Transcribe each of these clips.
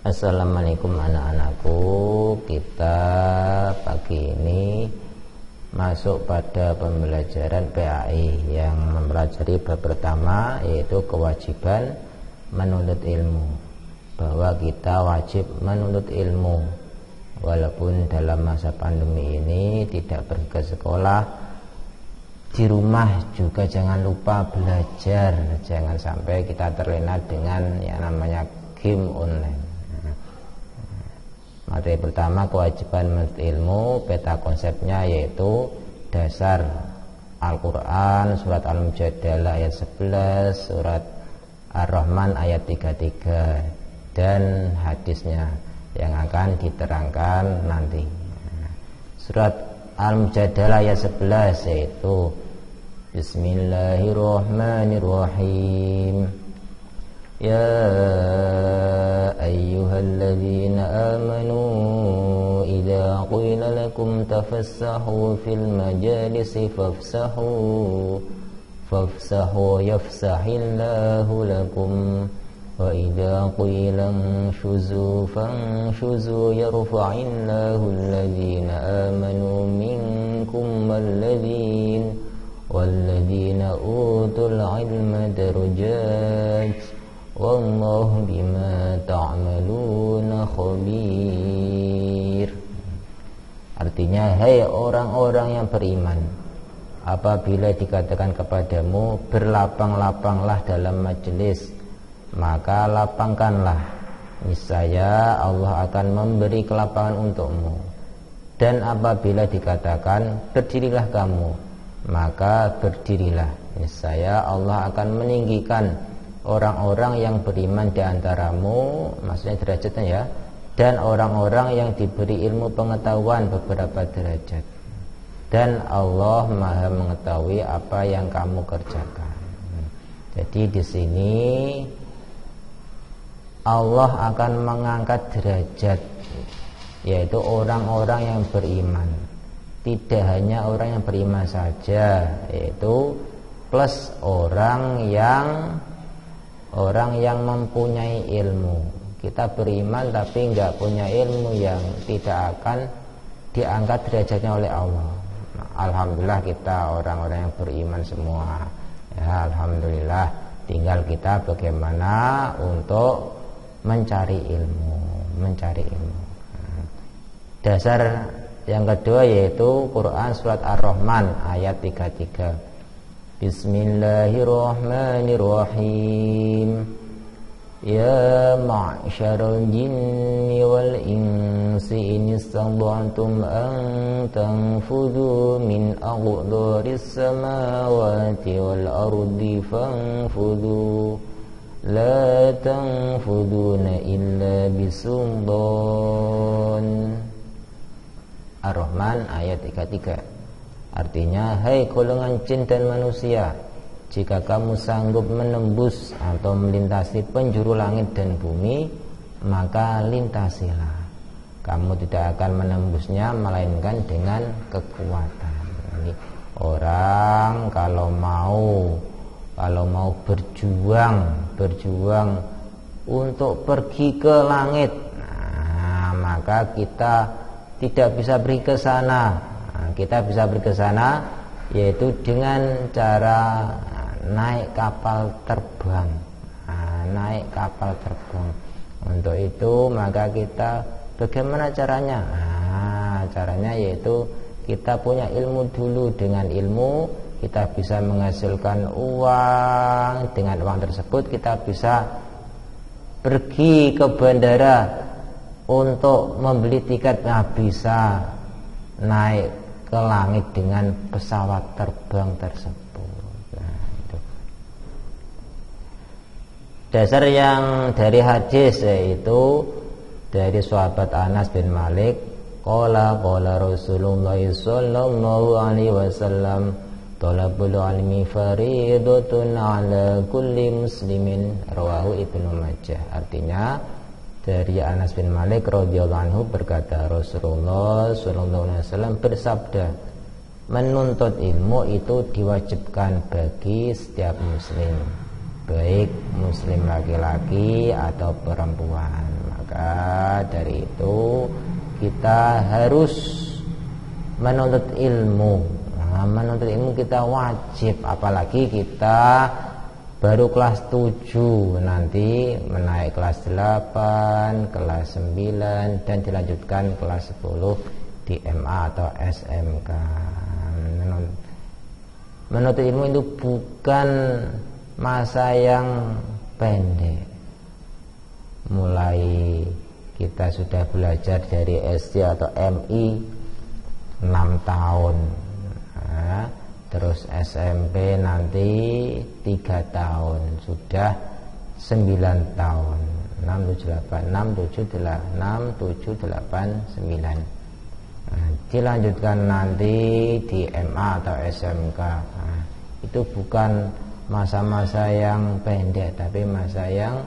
Assalamualaikum anak-anakku. Kita pagi ini masuk pada pembelajaran PAI yang mempelajari bab pertama, yaitu kewajiban menuntut ilmu. Bahwa kita wajib menuntut ilmu walaupun dalam masa pandemi ini tidak pergi ke sekolah. Di rumah juga jangan lupa belajar, jangan sampai kita terlena dengan yang namanya game online. Materi pertama, kewajiban menuntut ilmu. Peta konsepnya yaitu dasar Al-Quran, surat Al-Mujadalah ayat 11, surat Ar-Rahman ayat 33, dan hadisnya yang akan diterangkan nanti. Surat Al-Mujadalah ayat 11 yaitu Bismillahirrahmanirrahim. Ya ayyuhalladzina amanu idza qila lakum tafassahu fil majalisi fafsahu yafsahillahu lakum wa idza qila anshuzu fanshuzu yarfa'illahu alladzina amanu minkum walladzina utul ilma darajat wallahu bima ta'maluna khabir. Artinya, hai orang-orang yang beriman, apabila dikatakan kepadamu berlapang-lapanglah dalam majelis, maka lapangkanlah, niscaya Allah akan memberi kelapangan untukmu. Dan apabila dikatakan berdirilah kamu, maka berdirilah, niscaya Allah akan meninggikan orang-orang yang beriman di antaramu, maksudnya derajatnya ya, dan orang-orang yang diberi ilmu pengetahuan beberapa derajat. Dan Allah Maha mengetahui apa yang kamu kerjakan. Jadi di sini Allah akan mengangkat derajat, yaitu orang-orang yang beriman. Tidak hanya orang yang beriman saja, yaitu plus orang yang mempunyai ilmu. Kita beriman tapi enggak punya ilmu, yang tidak akan diangkat derajatnya oleh Allah. Alhamdulillah kita orang-orang yang beriman semua ya, alhamdulillah. Tinggal kita bagaimana untuk mencari ilmu. Dasar yang kedua yaitu Quran surat Ar-Rahman ayat 33. Bismillahirrahmanirrahim. Ya ma'syaral jinni wal insi in istata'tum an tanfudhu min aqdaris samawati wal ardi fanfudhu la tanfuduna illa bisultan. Ar-Rahman ayat 33. Artinya, hai golongan jin dan manusia, jika kamu sanggup menembus atau melintasi penjuru langit dan bumi, maka lintasilah. Kamu tidak akan menembusnya melainkan dengan kekuatan. Jadi, orang kalau mau berjuang untuk pergi ke langit, maka kita tidak bisa pergi ke sana. Kita bisa pergi ke sana yaitu dengan cara naik kapal terbang. Untuk itu maka kita bagaimana caranya? Caranya yaitu kita punya ilmu dulu. Dengan ilmu kita bisa menghasilkan uang. Dengan uang tersebut kita bisa pergi ke bandara untuk membeli tiket, bisa naik ke langit dengan pesawat terbang tersebut. Dasar yang dari hadis yaitu dari sahabat Anas bin Malik, qala Rasulullah sallallahu alaihi wasallam, talabul ilmi fariidatun ala kulli muslimin, rawahu Ibnu Majah. Artinya, dari Anas bin Malik radhiyallahu anhu berkata, Rasulullah sallallahu alaihi wasallam bersabda, menuntut ilmu itu diwajibkan bagi setiap muslim, baik muslim laki-laki atau perempuan. Maka Maka dari itu kita harus menuntut ilmu. Menuntut ilmu kita wajib, apalagi kita baru kelas 7, nanti menaik kelas 8, kelas 9, dan dilanjutkan kelas 10 di MA atau SMK. Menuntut ilmu itu bukan masa yang pendek. Mulai kita sudah belajar dari SD atau MI 6 tahun, terus SMP nanti 3 tahun, sudah 9 tahun. 6, 7, 8, 9. Dilanjutkan nanti di MA atau SMK. Itu bukan masa-masa yang pendek, tapi masa yang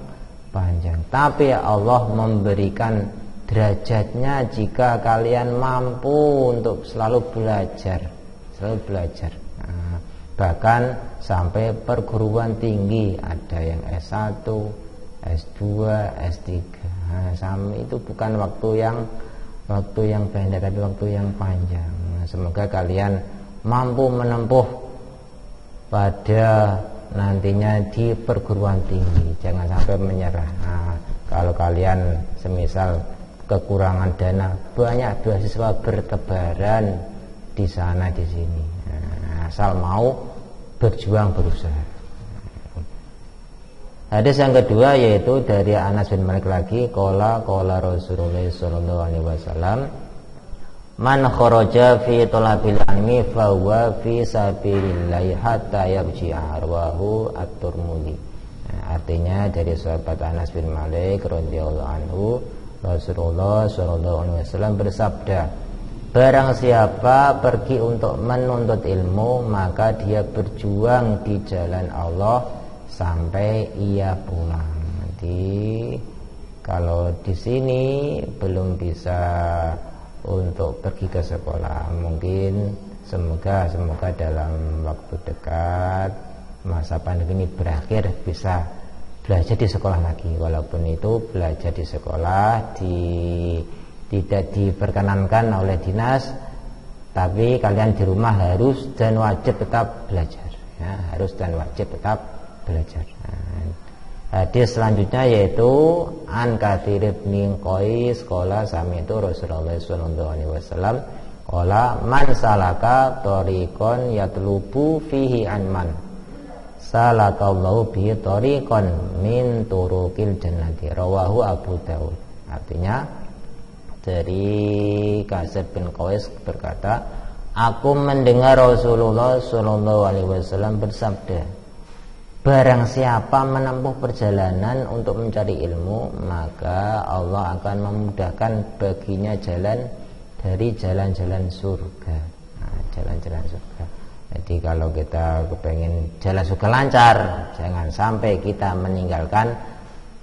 panjang. Tapi Allah memberikan derajatnya jika kalian mampu untuk selalu belajar. Bahkan sampai perguruan tinggi, ada yang S1, S2, S3. Sampai itu bukan waktu yang pendek, tapi waktu yang panjang. Semoga kalian mampu menempuh pada nantinya di perguruan tinggi. Jangan sampai menyerah. Kalau kalian semisal kekurangan dana, banyak beasiswa bertebaran di sana di sini. Asal mau berjuang, berusaha. Hadis yang kedua yaitu dari Anas bin Malik lagi, qala Rasulullah sallallahu alaihi wasallam, man kharaja fi talabil ilmi fa huwa fi sabilillah hatta yarji'a arwahu at-Tirmidzi. Artinya dari sahabat Anas bin Malik radhiyallahu anhu, Rasulullah sallallahu alaihi wasallam bersabda, barang siapa pergi untuk menuntut ilmu, maka dia berjuang di jalan Allah sampai ia pulang. Jadi kalau di sini belum bisa untuk pergi ke sekolah, mungkin semoga dalam waktu dekat masa pandemi ini berakhir bisa belajar di sekolah lagi. Walaupun itu belajar di sekolah tidak diperkenankan oleh dinas, tapi kalian di rumah harus dan wajib tetap belajar, ya, harus dan wajib tetap belajar. Hadis selanjutnya yaitu An Katsir bin Qais qala sami'tu Rasulullah sallallahu alaihi wasallam qala man salaka tariqan yatlubu fihi an man salakallahu bihi tariqan min turuqil jannati, rawahu Abu Daud. Artinya dari Katsir bin Qais berkata, aku mendengar Rasulullah sallallahu alaihi wasallam bersabda, barang siapa menempuh perjalanan untuk mencari ilmu, maka Allah akan memudahkan baginya jalan dari jalan-jalan surga. Jalan-jalan surga. Jadi kalau kita kepengen jalan surga lancar, jangan sampai kita meninggalkan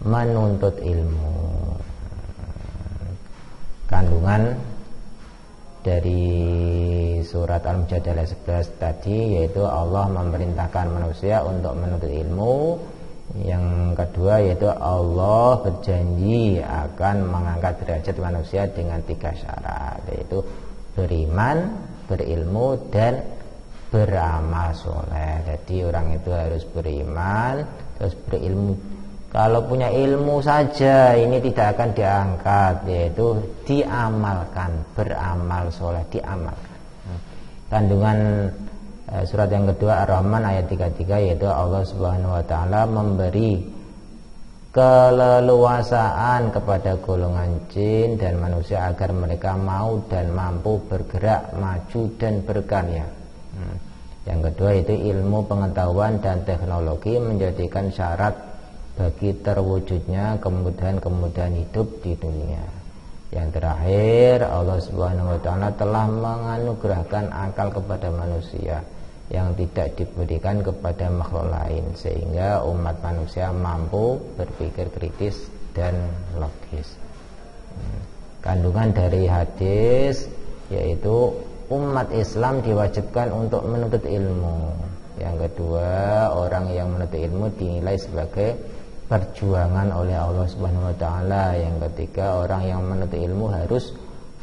menuntut ilmu. Kandungan dari surat Al-Mujadalah 11 tadi yaitu Allah memerintahkan manusia untuk menuntut ilmu. Yang kedua yaitu Allah berjanji akan mengangkat derajat manusia dengan 3 syarat, yaitu beriman, berilmu, dan beramal soleh. Jadi orang itu harus beriman, terus berilmu. Kalau punya ilmu saja ini tidak akan diangkat, yaitu diamalkan, beramal soleh, diamalkan. Kandungan surat yang kedua Ar-Rahman ayat 33 yaitu Allah Subhanahu wa taala memberi keleluasaan kepada golongan jin dan manusia agar mereka mau dan mampu bergerak, maju dan berkarya. Yang kedua itu ilmu pengetahuan dan teknologi menjadikan syarat bagi terwujudnya kemudahan-kemudahan hidup di dunia. Yang terakhir, Allah Subhanahu wa taala telah menganugerahkan akal kepada manusia yang tidak diberikan kepada makhluk lain, sehingga umat manusia mampu berpikir kritis dan logis. Kandungan dari hadis yaitu umat Islam diwajibkan untuk menuntut ilmu. Yang kedua, orang yang menuntut ilmu dinilai sebagai perjuangan oleh Allah Subhanahu wa taala. Yang ketiga, orang yang menuntut ilmu harus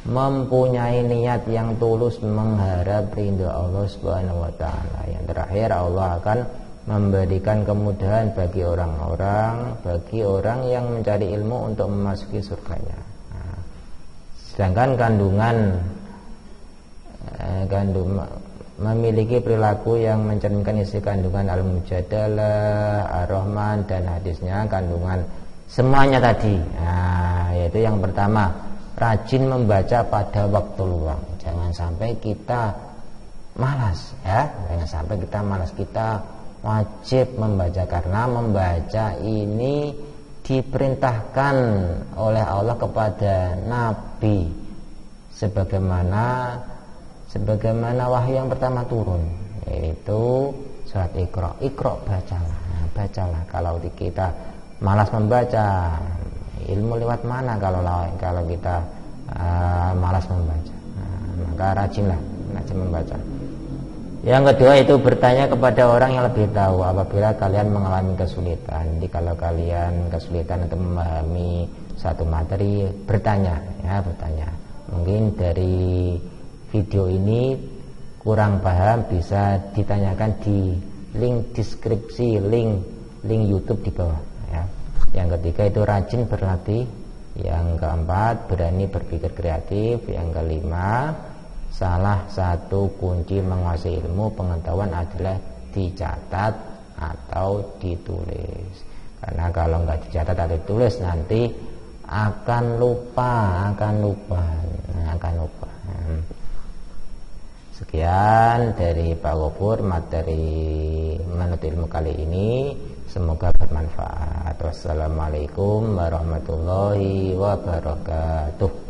mempunyai niat yang tulus mengharap ridha Allah Subhanahu wa taala. Yang terakhir, Allah akan memberikan kemudahan bagi orang yang mencari ilmu untuk memasuki surganya. Nah, sedangkan memiliki perilaku yang mencerminkan isi kandungan Al-Mujadalah, Ar-Rahman dan hadisnya, kandungan semuanya tadi. Nah, yaitu yang pertama, rajin membaca pada waktu luang. Jangan sampai kita malas, ya. Jangan sampai kita malas. Kita wajib membaca, karena membaca ini diperintahkan oleh Allah kepada Nabi sebagaimana wahyu yang pertama turun, yaitu surat Iqra. Iqra, bacalah. Nah, bacalah. Kalau kita malas membaca, ilmu lewat mana kalau kita malas membaca? Nah, maka rajin membaca. Yang kedua itu bertanya kepada orang yang lebih tahu apabila kalian mengalami kesulitan. Jadi kalau kalian kesulitan untuk memahami satu materi, bertanya. Mungkin dari video ini kurang paham, bisa ditanyakan di link deskripsi, link YouTube di bawah, ya. Yang ketiga itu rajin berlatih. Yang keempat, berani berpikir kreatif. Yang kelima, salah satu kunci menguasai ilmu pengetahuan adalah dicatat atau ditulis. Karena kalau nggak dicatat atau ditulis nanti akan lupa. Sekian dari Pak Gofur materi menuntut ilmu kali ini, semoga bermanfaat. Wassalamualaikum warahmatullahi wabarakatuh.